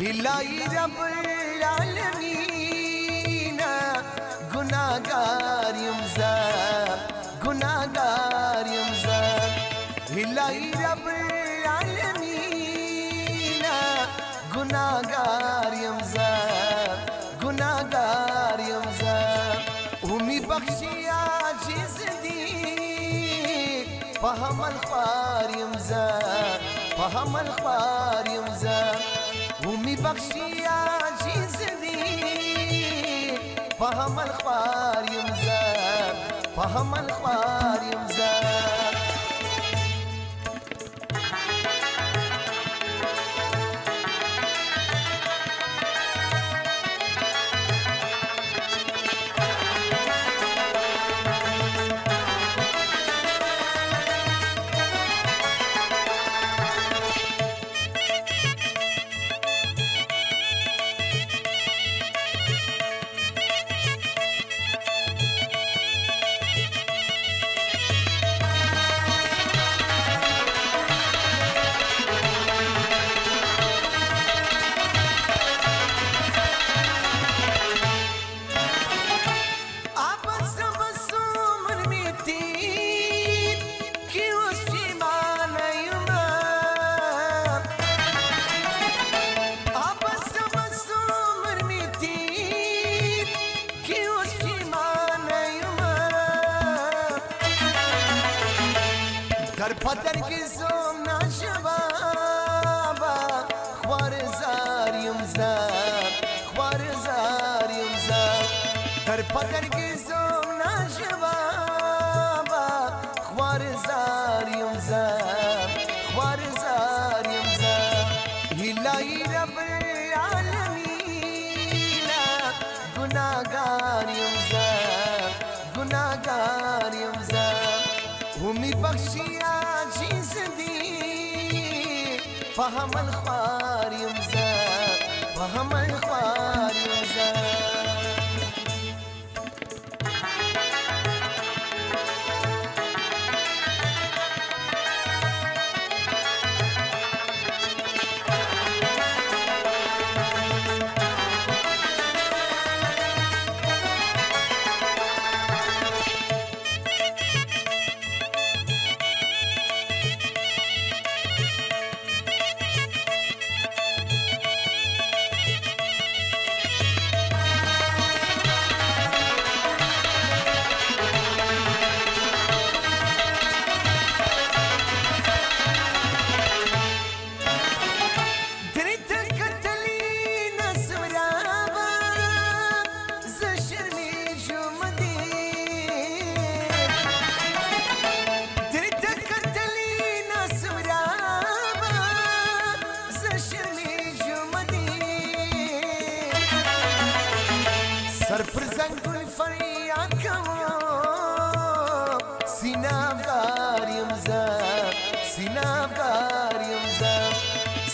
हिलाई रब्बुल आलमीन गुनाहगार यमज़ा गुनाहगार यमज़ा हिलाई रब्बुल आलमीन गुनाहगार यमज़ा गुनाहगार यमज़ा उमी बख्शिया जिसदी फहमल ख्वार यमज़ा फहमल ख्वार यमज़ा उमी बख्शिया जिसदी फहमल ख्वार यमज़ा फहमल ख्वार यमज़ा در پدر کی زوم نشوابا خوار زار یمزا خوار زار یمزا در پدر کی زوم نشوابا خوار زار یمزا خوار زار یمزا हिलाई रब्बुल आलमीन गुनाहगार यमज़ा गुनाहगार यमज़ा उमी बख्शिया जिसदी फहमल ख्वार यमज़ा फहमल ख्वार यमज़ा सर पर ज़ंगुल फरियाद करो सीनागार यमज़ा सीनागार यमज़ा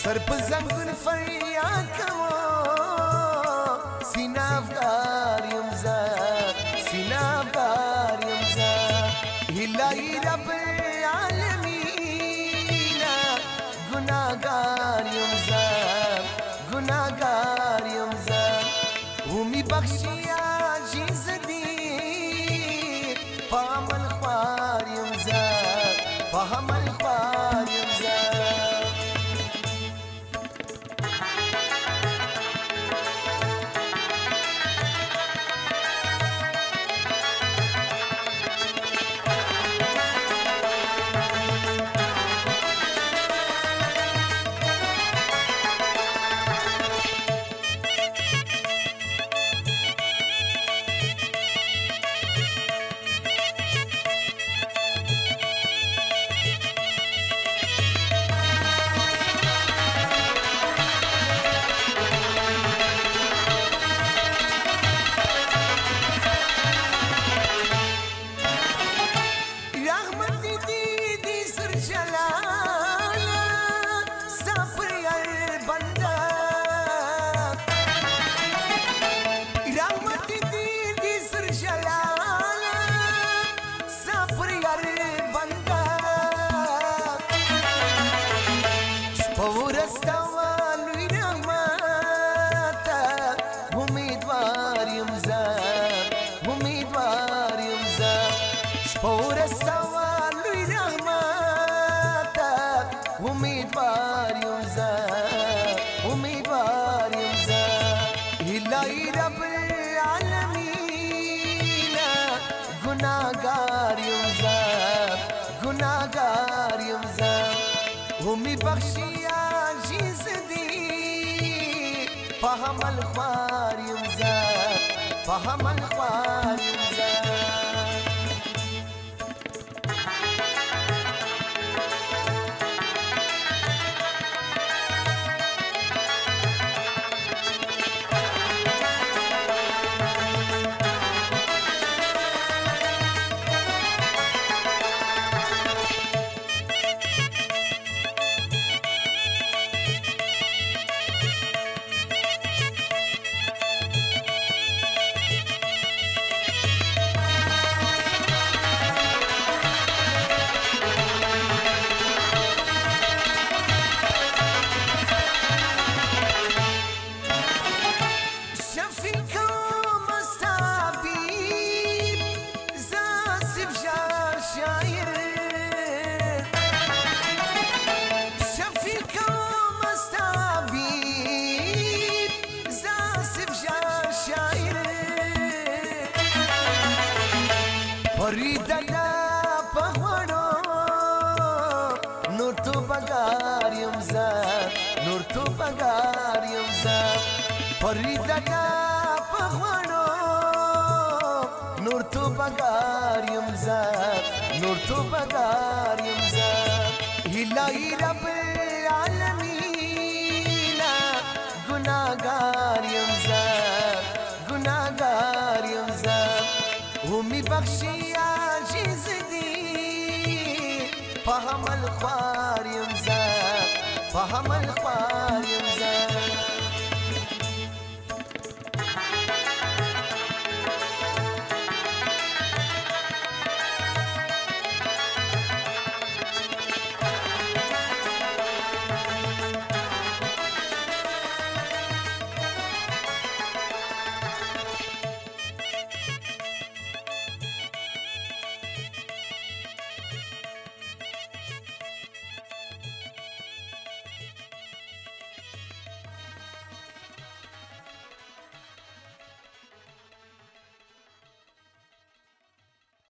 सर पर ज़ंगुल फरियाद करो सीनागार यमज़ा सीनागार यमज़ा हिलाई रब्बुल आलमीन गुनाहगार यमज़ा गुनाहगार यमज़ा उमी बख्शिया जिसदी फहमल ख्वार यमज़ा फहमल ख्वार यमज़ा امیدوار یمزا امیدوار یمزا الهی رب العالمین گناهگار یمزا گناهگار یمزا همی بخشی عاجز دی فهم الخوار یمزا فهم الخوار یمزا فریدنا پهوڑو نور تو بگار یمزا نور تو بگار یمزا فریدنا پهوڑو نور تو بگار یمزا نور تو بگار یمزا الہی رب العالمین گناہگار یمزا گناہگار یمزا همی بخشی عاجز دی فهم الخوار یمزا فهم الخوار یمزا